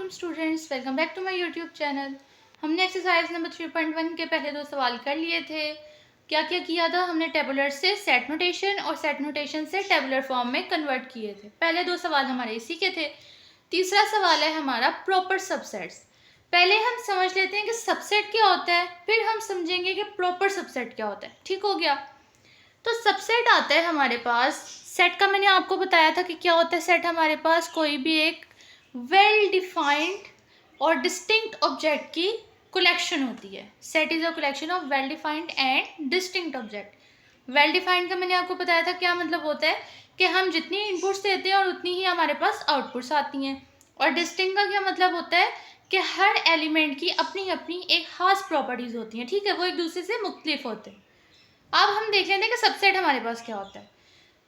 अस्सलाम students, welcome back to my YouTube channel. हमने exercise number 3.1 के पहले 2 सवाल कर लिए थे। क्या क्या किया था हमने? टेबुलर से सेट नोटेशन और सेट नोटेशन से टेबुलर फॉर्म में कन्वर्ट किए थे। पहले 2 सवाल हमारे इसी के थे। तीसरा सवाल है हमारा प्रॉपर सबसेट्स। पहले हम समझ लेते हैं कि सबसेट क्या होता है, फिर हम समझेंगे कि प्रॉपर सबसेट क्या होता है। ठीक हो गया? तो सबसेट आता है हमारे पास, सेट का मैंने आपको बताया था कि क्या होता है। सेट हमारे पास कोई भी एक वेल डिफाइंड और डिस्टिंक्ट ऑब्जेक्ट की कलेक्शन होती है। Set is a collection of well defined and distinct object. Well defined का मैंने आपको बताया था क्या मतलब होता है कि हम जितनी इनपुट्स देते हैं और उतनी ही हमारे पास आउटपुट्स आती हैं। और डिस्टिंक्ट का क्या मतलब होता है कि हर एलिमेंट की अपनी अपनी एक खास प्रॉपर्टीज होती हैं। ठीक है, वो एक दूसरे से मुख्तलिफ होते हैं। अब हम देख लेते हैं कि सबसेट हमारे पास क्या होता है।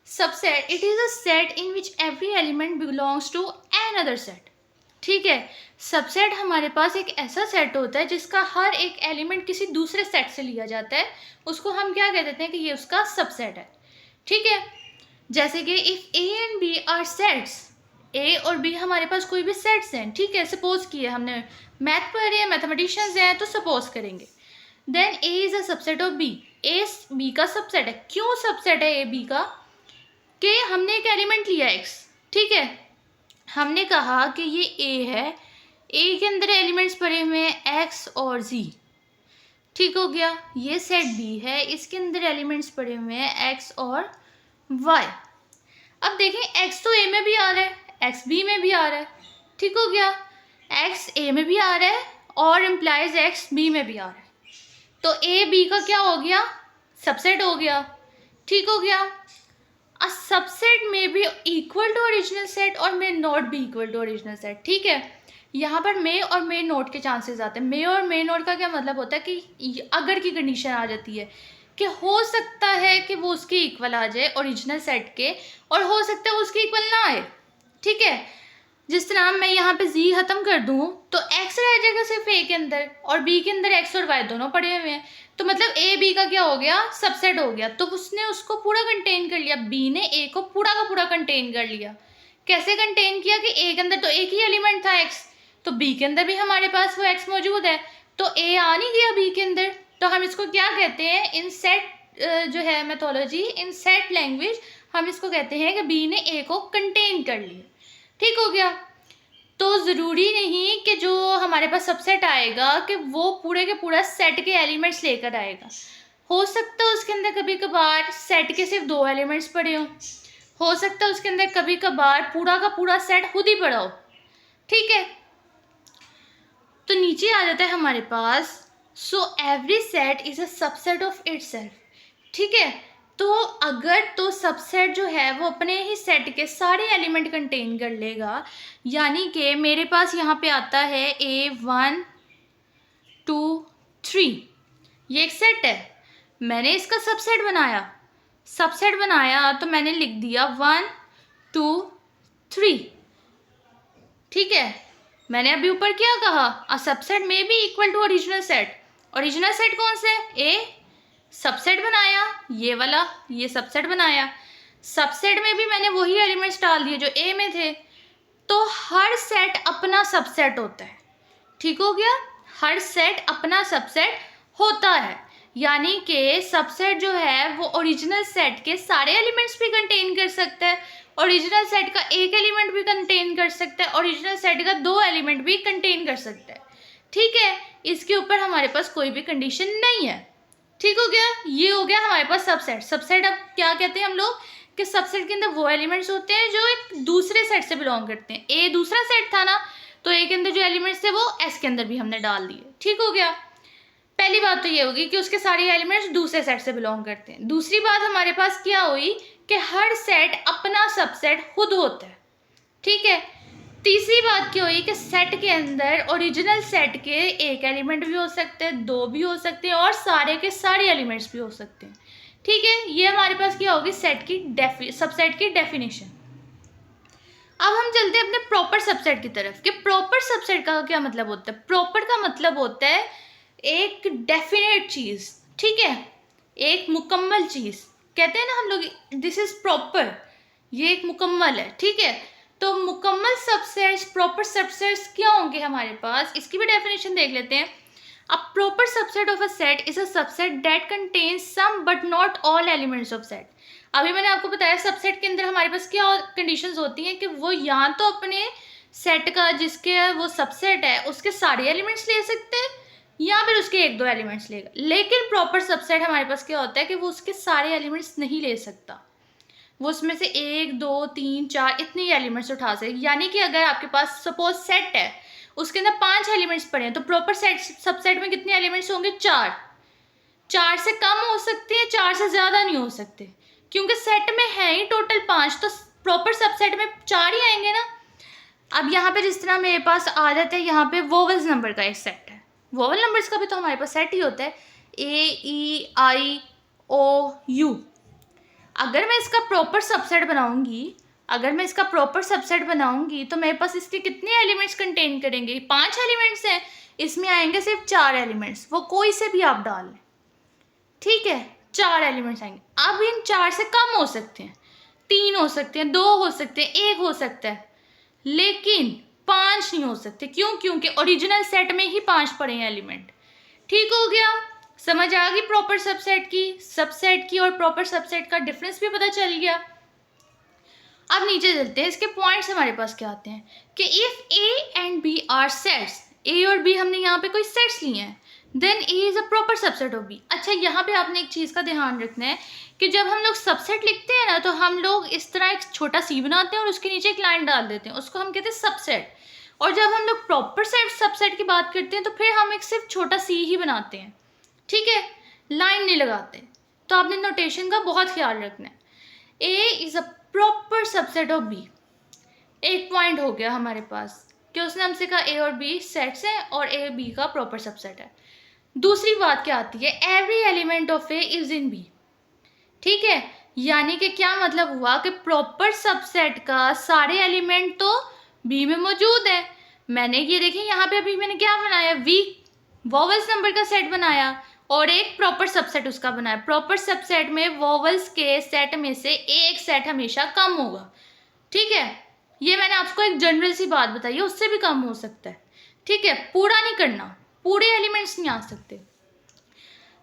Subset, it is a set in which every element belongs to another set. ठीक है, सबसेट हमारे पास एक ऐसा सेट होता है जिसका हर एक एलिमेंट किसी दूसरे सेट से लिया जाता है। उसको हम क्या कह देते हैं कि ये उसका सबसेट है। ठीक है, जैसे कि if A and B are sets, A और बी हमारे पास कोई भी सेट्स हैं। ठीक है, सपोज किए हमने मैथ पढ़ रहे हैं, मैथमेटिशियंस हैं, तो सपोज करेंगे then A is a subset of B. A B का सबसेट है। क्यों सबसेट है ए बी का? कि हमने एक एलिमेंट लिया एक्स। ठीक है, हमने कहा कि ये ए है, ए के अंदर एलिमेंट्स पड़े हुए हैं एक्स और जी। ठीक हो गया। ये सेट बी है, इसके अंदर एलिमेंट्स पड़े हुए हैं एक्स और वाई। अब देखें, एक्स तो ए में भी आ रहा है, एक्स बी में भी आ रहा है। ठीक हो गया, एक्स ए में भी आ रहा है और इम्प्लाइज एक्स बी में भी आ रहा है। तो ए बी का क्या हो गया? सबसेट हो गया। ठीक हो गया। अ सबसेट में B equal to original set और may not be equal to original set. ठीक है, यहाँ पर मे और मे नोट के चांसेस आते हैं। मे और मे नोट का क्या मतलब होता है कि अगर की कंडीशन आ जाती है कि हो सकता है कि वो उसके इक्वल आ जाए ओरिजिनल सेट के, और हो सकता है वो उसके इक्वल ना आए। ठीक है, जिस तरह मैं यहाँ पे जी ख़त्म कर दूँ तो एक्स रह जाएगा सिर्फ ए के अंदर, और बी के अंदर एक्स और वाई दोनों पड़े हुए हैं। तो मतलब ए बी का क्या हो गया? सबसेट हो गया। तो उसने उसको पूरा कंटेन कर लिया, बी ने ए को पूरा का पूरा कंटेन कर लिया। कैसे कंटेन किया कि ए के अंदर तो एक ही एलिमेंट था एक्स, तो बी के अंदर भी हमारे पास वो एक्स मौजूद है, तो ए आ नहीं गया बी के अंदर। तो हम इसको क्या कहते हैं? इन सेट जो है मेथोलॉजी, इन सेट लैंग्वेज, हम इसको कहते हैं कि बी ने ए को कंटेन कर लिया। ठीक हो गया। तो ज़रूरी नहीं कि जो हमारे पास सबसेट आएगा कि वो पूरे के पूरा सेट के एलिमेंट्स लेकर आएगा। हो सकता है उसके अंदर कभी कभार सेट के सिर्फ 2 एलिमेंट्स पड़े हों, हो सकता है उसके अंदर कभी कभार पूरा का पूरा सेट खुद ही पड़ा हो। ठीक है, तो नीचे आ जाता है हमारे पास so every set is a subset of itself. ठीक है, तो अगर तो सबसेट जो है वो अपने ही सेट के सारे एलिमेंट कंटेन कर लेगा। यानी कि मेरे पास यहाँ पे आता है A1 2 3, ये एक सेट है। मैंने इसका सबसेट बनाया तो मैंने लिख दिया 1 2 3। ठीक है, मैंने अभी ऊपर क्या कहा? अ सबसेट में भी equal to original set. Original set कौन से? ए। सबसेट बनाया ये वाला, ये सबसेट बनाया। सबसेट में भी मैंने वही एलिमेंट्स डाल दिए जो ए में थे। तो हर सेट अपना सबसेट होता है। ठीक हो गया, हर सेट अपना सबसेट होता है। यानी कि सबसेट जो है वो ओरिजिनल सेट के सारे एलिमेंट्स भी कंटेन कर सकता है, ओरिजिनल सेट का एक एलिमेंट भी कंटेन कर सकता है, ओरिजिनल सेट का 2 एलिमेंट भी कंटेन कर सकता है। ठीक है, इसके ऊपर हमारे पास कोई भी कंडीशन नहीं है। ठीक हो गया, ये हो गया हमारे पास सबसेट। सबसेट अब क्या कहते हैं हम लोग कि सबसेट के अंदर वो एलिमेंट्स होते हैं जो एक दूसरे सेट से बिलोंग करते हैं। ए दूसरा सेट था ना, तो ए के अंदर जो एलिमेंट्स थे वो एस के अंदर भी हमने डाल दिए। ठीक हो गया। पहली बात तो ये होगी कि उसके सारे एलिमेंट्स दूसरे सेट से बिलोंग करते हैं। दूसरी बात हमारे पास क्या हुई कि हर सेट अपना सबसेट खुद होता है। ठीक है, तीसरी बात क्या हुई कि सेट के अंदर ओरिजिनल सेट के एक एलिमेंट भी हो सकते हैं, 2 भी हो सकते हैं, और सारे के सारे एलिमेंट्स भी हो सकते हैं। ठीक है, ये हमारे पास क्या होगी? सेट की सबसेट की डेफिनेशन। अब हम चलते हैं अपने प्रॉपर सबसेट की तरफ कि प्रॉपर सबसेट का क्या मतलब होता है। प्रॉपर का मतलब होता है एक डेफिनेट चीज़। ठीक है, एक मुकम्मल चीज़। कहते हैं ना हम लोग दिस इज़ प्रॉपर, ये एक मुकम्मल है। ठीक है, तो मुकम्मल सबसेट्स, प्रॉपर सबसेट्स क्या होंगे हमारे पास, इसकी भी डेफिनेशन देख लेते हैं। A proper subset of a set is a subset that contains some but not all elements of set. अभी मैंने आपको बताया सबसेट के अंदर हमारे पास क्या कंडीशंस होती हैं कि वो या तो अपने सेट का जिसके वो सबसेट है उसके सारे एलिमेंट्स ले सकते हैं या फिर उसके एक दो एलिमेंट्स लेगा। लेकिन प्रॉपर सबसेट हमारे पास क्या होता है कि वो उसके सारे एलिमेंट्स नहीं ले सकता, वो उसमें से 1 2 3 4 इतने ही एलिमेंट्स उठा सकते। यानी कि अगर आपके पास सपोज सेट है, उसके अंदर 5 एलिमेंट्स पड़े हैं, तो प्रॉपर सेट सबसेट में कितने एलिमेंट्स होंगे? 4। 4 से कम हो सकते हैं, 4 से ज़्यादा नहीं हो सकते, क्योंकि सेट में है ही टोटल 5, तो प्रॉपर सबसेट में 4 ही आएंगे ना। अब यहाँ पे जिस तरह मेरे पास आदत है, यहाँ पे वोवल्स नंबर का एक सेट है, वोवल नंबर्स का भी तो हमारे पास सेट ही होता है, AEIOU। अगर मैं इसका प्रॉपर सबसेट बनाऊंगी तो मेरे पास इसके कितने एलिमेंट्स कंटेन करेंगे? 5 एलिमेंट्स हैं, इसमें आएंगे सिर्फ 4 एलिमेंट्स, वो कोई से भी आप डाल लें, ठीक है, 4 एलिमेंट्स आएंगे। अब इन 4 से कम हो सकते हैं, 3 हो सकते हैं, 2 हो सकते हैं, 1 हो सकता है, लेकिन 5 नहीं हो सकते। क्यों? क्योंकि ओरिजिनल सेट में ही 5 पड़े हैं एलिमेंट। ठीक हो गया, समझ आ गई प्रॉपर सबसेट की और प्रॉपर सबसेट का डिफरेंस भी पता चल गया। अब नीचे चलते हैं, इसके पॉइंट्स हमारे पास क्या आते हैं कि if A and B are sets, A और बी हमने यहाँ पे कोई सेट्स लिए हैं, then A is a proper subset of B. अच्छा, यहाँ पे आपने एक चीज़ का ध्यान रखना है कि जब हम लोग सबसेट लिखते हैं ना, तो हम लोग इस तरह एक छोटा सी बनाते हैं और उसके नीचे एक लाइन डाल देते हैं, उसको हम कहते हैं सबसेट। और जब हम लोग प्रॉपर सबसेट की बात करते हैं तो फिर हम एक सिर्फ छोटा सी ही बनाते हैं, ठीक है, लाइन नहीं लगाते। तो आपने नोटेशन का बहुत ख्याल रखना है। A is a proper subset of B, एक पॉइंट हो गया हमारे पास कि उसने हमसे कहा ए और बी सेट्स हैं और ए बी का प्रॉपर सबसेट है। दूसरी बात क्या आती है? Every element of A is in B, ठीक है, यानी कि क्या मतलब हुआ कि प्रॉपर सबसेट का सारे एलिमेंट तो बी में मौजूद है। मैंने ये देखिए यहाँ पे अभी मैंने क्या बनाया, वी वोवल्स नंबर का सेट बनाया और एक प्रॉपर सबसेट उसका बनाया। प्रॉपर सबसेट में वोवल्स के सेट में से एक सेट हमेशा कम होगा, ठीक है, ये मैंने आपको एक जनरल सी बात बताई है, उससे भी कम हो सकता है, ठीक है, पूरा नहीं करना, पूरे एलिमेंट्स नहीं आ सकते।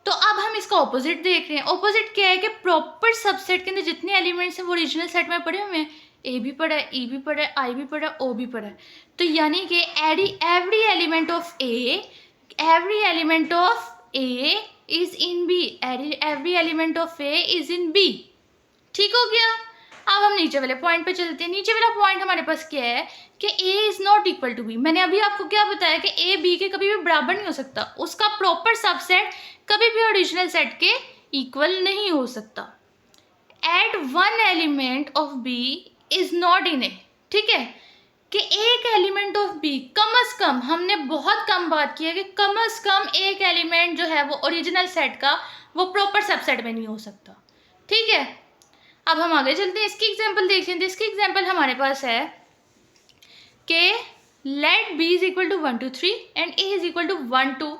तो अब हम इसका ऑपोजिट देख रहे हैं। ऑपोजिट क्या है कि प्रॉपर सबसेट के अंदर जितने एलिमेंट्स हैं वो ओरिजिनल सेट में पड़े हुए हैं, ए भी पड़ा है, ई भी पड़ा है, आई भी पड़ा है, ओ भी पड़ा है। तो यानी कि every element of A is in B, every element of A is in B. ठीक हो गया। अब हम नीचे वाले पॉइंट पे चलते हैं। नीचे वाला पॉइंट हमारे पास क्या है कि a is not equal to b. मैंने अभी आपको क्या बताया कि ए बी के कभी भी बराबर नहीं हो सकता, उसका प्रॉपर सबसेट कभी भी ओरिजिनल सेट के इक्वल नहीं हो सकता। At one element of B is not in A, ठीक है, कि एक एलिमेंट ऑफ बी कम अज कम, हमने बहुत कम बात की है कि कम अज कम एक एलिमेंट जो है वो ओरिजिनल सेट का वो प्रॉपर सबसेट में नहीं हो सकता। ठीक है, अब हम आगे चलते हैं, इसकी एग्जांपल देखते हैं। इसकी एग्जांपल हमारे पास है कि let b is equal to 1 2 3 and a is equal to 1 2।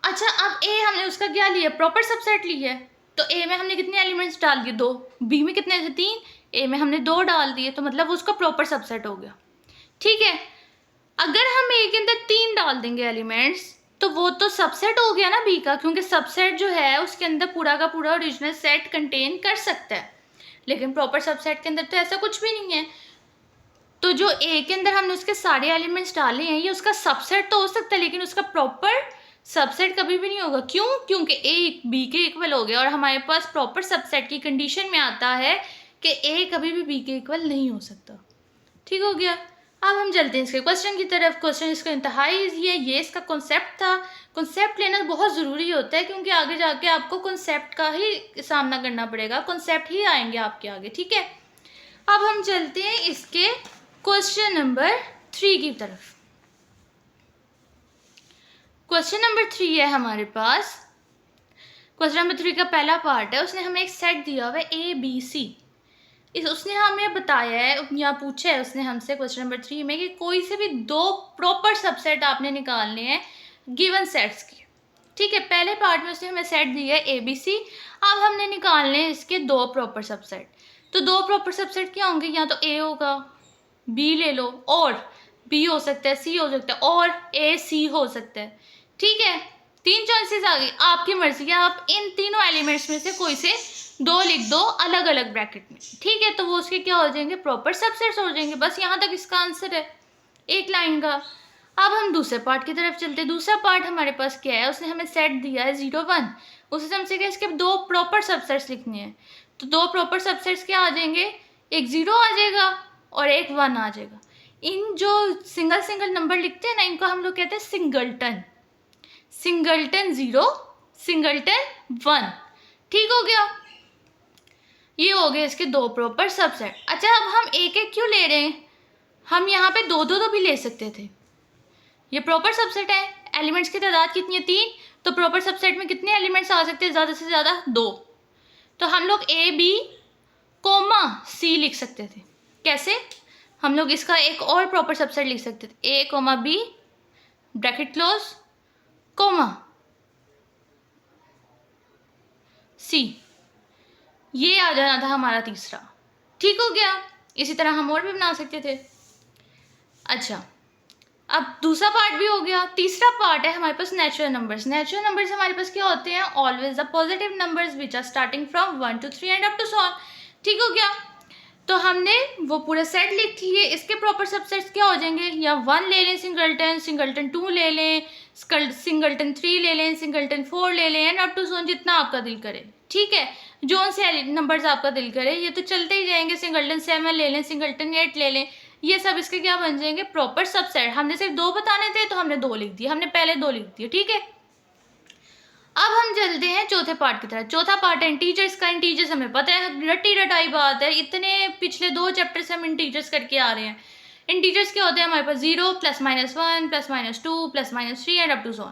अच्छा, अब ए हमने उसका क्या लिया, प्रॉपर सबसेट लिया है, तो ए में हमने कितने एलिमेंट्स डाल दिए, 2, बी में कितने थे, 3, ए में हमने 2 डाल दिए, तो मतलब उसका प्रॉपर सबसेट हो गया। ठीक है, अगर हम ए के अंदर 3 डाल देंगे एलिमेंट्स तो वो तो सबसेट हो गया ना बी का, क्योंकि सबसेट जो है उसके अंदर पूरा का पूरा ओरिजिनल सेट कंटेन कर सकता है। लेकिन प्रॉपर सबसेट के अंदर तो ऐसा कुछ भी नहीं है, तो जो ए के अंदर हमने उसके सारे एलिमेंट्स डाले हैं ये उसका सबसेट तो हो सकता है, लेकिन उसका प्रॉपर सबसेट कभी भी नहीं होगा। क्यों? क्योंकि ए बी के इक्वल हो गया और हमारे पास प्रॉपर सबसेट की कंडीशन में आता है कि ए कभी भी बी के इक्वल नहीं हो सकता। ठीक हो गया। अब हम चलते हैं इसके क्वेश्चन की तरफ। क्वेश्चन इसका इंतहाई ईजी है, ये इसका कॉन्सेप्ट था। कॉन्सेप्ट लेना बहुत ज़रूरी होता है क्योंकि आगे जाके आपको कॉन्सेप्ट का ही सामना करना पड़ेगा, कॉन्सेप्ट ही आएंगे आपके आगे। ठीक है, अब हम चलते हैं इसके क्वेश्चन नंबर 3 की तरफ। क्वेश्चन नंबर 3 है हमारे पास। क्वेश्चन नंबर 3 का पहला पार्ट है, उसने हमें एक सेट दिया हुआ है ABC। उसने हमें बताया है या पूछा है उसने हमसे क्वेश्चन नंबर 3 में कि कोई से भी 2 प्रॉपर सबसेट आपने निकालने हैं गिवन सेट्स के। ठीक है, पहले पार्ट में उसने हमें सेट दिया है ABC। अब हमने निकालने हैं इसके 2 प्रॉपर सबसेट। तो 2 प्रॉपर सबसेट क्या होंगे, या तो A होगा बी ले लो, और बी हो सकता है, सी हो सकता है, और ए सी हो सकता है। ठीक है, 3 चॉइसेस आ गई, आपकी मर्जी है, आप इन तीनों एलिमेंट्स में से कोई से 2 लिख दो अलग अलग ब्रैकेट में। ठीक है, तो वो उसके क्या हो जाएंगे, प्रॉपर सबसेट्स हो जाएंगे। बस यहाँ तक इसका आंसर है एक लाइन का। अब हम दूसरे पार्ट की तरफ चलते हैं। दूसरा पार्ट हमारे पास क्या है, उसने हमें सेट दिया है 0 1, उससे हमसे क्या इसके 2 प्रॉपर सबसेट्स लिखने हैं। तो 2 प्रॉपर सबसेट्स क्या आ जाएंगे, एक 0 आ जाएगा और एक 1 आ जाएगा। इन जो सिंगल सिंगल नंबर लिखते हैं ना, इनको हम लोग कहते हैं सिंगलटन। Singleton 0, singleton 1। ठीक हो गया, ये हो गए इसके 2 प्रॉपर सबसेट। अच्छा, अब हम एक एक क्यों ले रहे हैं, हम यहाँ पे 2 2 भी ले सकते थे। ये प्रॉपर सबसेट है, एलिमेंट्स की तादाद कितनी है 3, तो प्रॉपर सबसेट में कितने एलिमेंट्स आ सकते हैं, ज़्यादा से ज़्यादा 2। तो हम लोग ए बी कोमा सी लिख सकते थे। कैसे, हम लोग इसका एक और प्रॉपर सबसेट लिख सकते थे, A comma B bracket close comma C, ये आ जाना था हमारा तीसरा। ठीक हो गया, इसी तरह हम और भी बना सकते थे। अच्छा, अब दूसरा पार्ट भी हो गया। तीसरा पार्ट है हमारे पास नेचुरल नंबर्स। नेचुरल नंबर्स हमारे पास क्या होते हैं, always the positive numbers which are starting from 1 to 3 and up to 100। ठीक हो गया, तो हमने वो पूरा सेट लिख लिए। इसके प्रॉपर सबसेट्स क्या हो जाएंगे, या 1 ले लें सिंगलटन, सिंगलटन 2 ले लें, सिंगलटन 3 ले लें, सिंगलटन 4 ले लें, एंड अप टू 100, जितना आपका दिल करे। ठीक है, जो से नंबर्स आपका दिल करे, ये तो चलते ही जाएंगे। सिंगलटन 7 ले लें, सिंगलटन 8 ले लें, ये सब इसके क्या बन जाएंगे, प्रॉपर सबसेट। हमने सिर्फ 2 बताने थे तो हमने 2 लिख दिए, हमने पहले 2 लिख दिए। ठीक है, अब हम चलते हैं चौथे पार्ट की तरफ। चौथा पार्ट है इंटीजर्स का। इंटीजर्स हमें पता है, रट्टी रटाई बात है, इतने पिछले 2 चैप्टर से हम इंटीजर्स करके आ रहे हैं। इंटीजर्स क्या होते हैं हमारे पास, 0 +-1 +-2 +-3 एंड अप टू 100।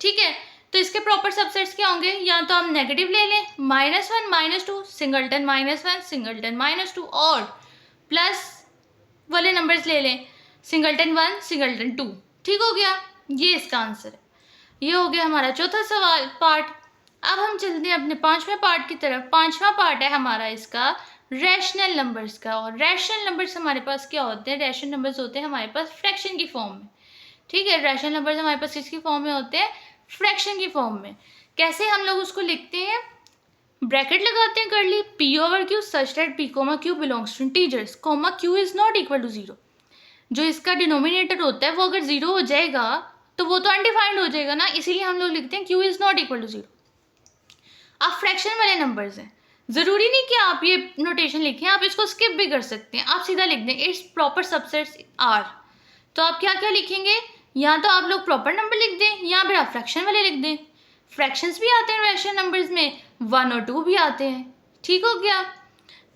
ठीक है, तो इसके प्रॉपर सबसेट्स क्या होंगे, या तो हम नेगेटिव ले लें, -1 -2 सिंगलटन -1 सिंगलटन -2, और प्लस वाले नंबर्स ले लें, सिंगलटन 1 सिंगलटन 2। ठीक हो गया, ये इसका आंसर है। ये हो गया हमारा चौथा सवाल पार्ट। अब हम चलते हैं अपने 5वें पार्ट की तरफ। 5वां पार्ट है हमारा इसका रैशनल नंबर्स का। और रैशनल नंबर्स हमारे पास क्या होते हैं, रैशनल नंबर्स होते हैं हमारे पास फ्रैक्शन की फॉर्म में। ठीक है, रैशनल नंबर्स हमारे पास किसकी फॉर्म में होते हैं, फ्रैक्शन की फॉर्म में। कैसे हम लोग उसको लिखते हैं, ब्रैकेट लगाते हैं curly, p/q such that p, q belongs to integers, q is not equal to 0। जो इसका डिनोमिनेटर होता है वो अगर 0 हो जाएगा तो वो तो अनडिफाइंड हो जाएगा ना, इसीलिए हम लोग लिखते हैं q is not equal to 0। अब फ्रैक्शन वाले नंबर्स हैं, ज़रूरी नहीं कि आप ये नोटेशन लिखें, आप इसको स्किप भी कर सकते हैं। आप सीधा लिख दें इट्स प्रॉपर सबसेट्स आर। तो आप क्या क्या लिखेंगे, या तो आप लोग प्रॉपर नंबर लिख दें या फिर आप फ्रैक्शन वाले लिख दें। फ्रैक्शंस भी आते हैं रैशनल नंबर्स में, 1 और 2 भी आते हैं। ठीक हो गया,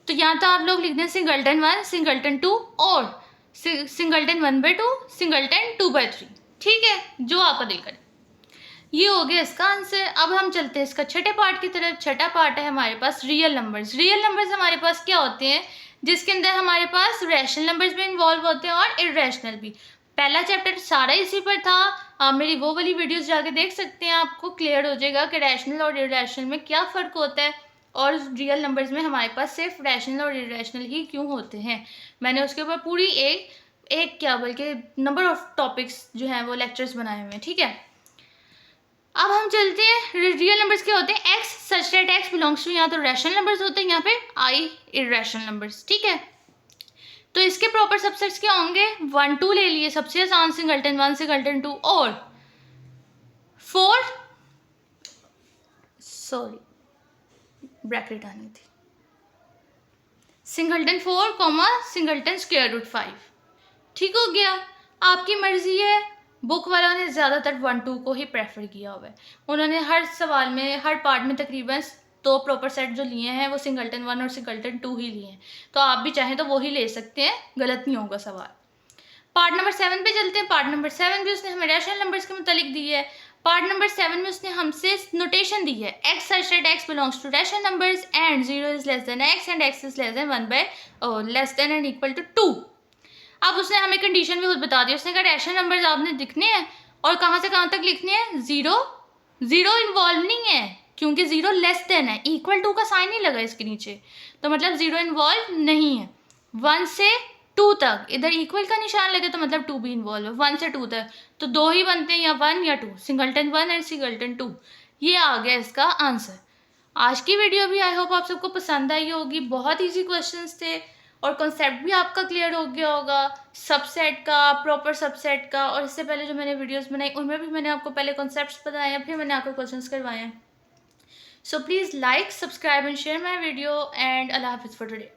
तो या तो आप लोग लिख दें सिंगलटन 1 सिंगलटन 2 और सिंगलटन 1/2 सिंगलटन 2/3। ठीक है, जो आपका दिल करे। ये हो गया इसका आंसर। अब हम चलते हैं इसका छठे पार्ट की तरफ। छठा पार्ट है हमारे पास रियल नंबर्स। रियल नंबर्स हमारे पास क्या होते हैं, जिसके अंदर हमारे पास रैशनल नंबर्स भी इन्वॉल्व होते हैं और इररेशनल भी। पहला चैप्टर सारा इसी पर था, आप मेरी वो वाली वीडियोस जाके देख सकते हैं, आपको क्लियर हो जाएगा कि रैशनल और इररेशनल में क्या फ़र्क होता है और रियल नंबर्स में हमारे पास सिर्फ रैशनल और इररेशनल ही क्यों होते हैं। मैंने उसके ऊपर पूरी एक क्या बल्कि नंबर ऑफ टॉपिक्स जो हैं वो लेक्चर्स बनाए हुए हैं। ठीक है, अब हम चलते हैं रियल नंबर्स क्या होते हैं, x such that x belongs to, यहाँ तो रैशनल नंबर्स होते हैं, यहाँ पे आई इररेशनल नंबर्स। ठीक है, तो इसके प्रॉपर सबसेट्स क्या होंगे, 1 2 ले लिए, सबसे आसान सिंगलटन 1 सिंगलटन 2 और 4 ब्रैकेट आनी थी, सिंगलटन 4 सिंगलटन स्क्वायर रूट 5। ठीक हो गया, आपकी मर्जी है। बुक वालों ने ज़्यादातर 1 2 को ही प्रेफर किया हुआ है, उन्होंने हर सवाल में हर पार्ट में तकरीबन 2 प्रॉपर सेट जो लिए हैं वो सिंगलटन 1 और सिंगलटन 2 ही लिए हैं। तो आप भी चाहें तो वो ही ले सकते हैं, गलत नहीं होगा सवाल। पार्ट नंबर 7 पे चलते हैं। पार्ट नंबर 7 भी उसने हमें रैशनल नंबर्स के मुतालिक दी है। पार्ट नंबर 7 में उसने हमसे नोटेशन दी है, x such that x belongs to rational numbers and 0 is less than x and x is less than 1 less than and equal to 2। अब उसने हमें कंडीशन भी खुद बता दी, उसने कहा रैशनल नंबर्स आपने लिखने हैं और कहाँ से कहाँ तक लिखने हैं, 0 इन्वॉल्व नहीं है क्योंकि 0 लेस देन है, इक्वल टू का साइन नहीं लगा इसके नीचे, तो मतलब 0 इन्वॉल्व नहीं है। 1 से 2 तक, इधर इक्वल का निशान लगे तो मतलब 2 भी इन्वॉल्व है, 1 से 2 तक तो 2 ही बनते हैं, या 1 या 2, सिंगलटन 1 एंड सिंगलटन 2। ये आ गया इसका आंसर। आज की वीडियो भी आई होप आप सबको पसंद आई होगी। बहुत ईजी क्वेश्चंस थे और कॉन्सेप्ट भी आपका क्लियर हो गया होगा सबसेट का, प्रॉपर सबसेट का। और इससे पहले जो मैंने वीडियोस बनाई उनमें भी मैंने आपको पहले कॉन्सेप्ट्स बताए हैं, फिर मैंने आपको क्वेश्चंस करवाए हैं। So please like, subscribe and share my video, and अल्लाह हाफिज़ फॉर टुडे।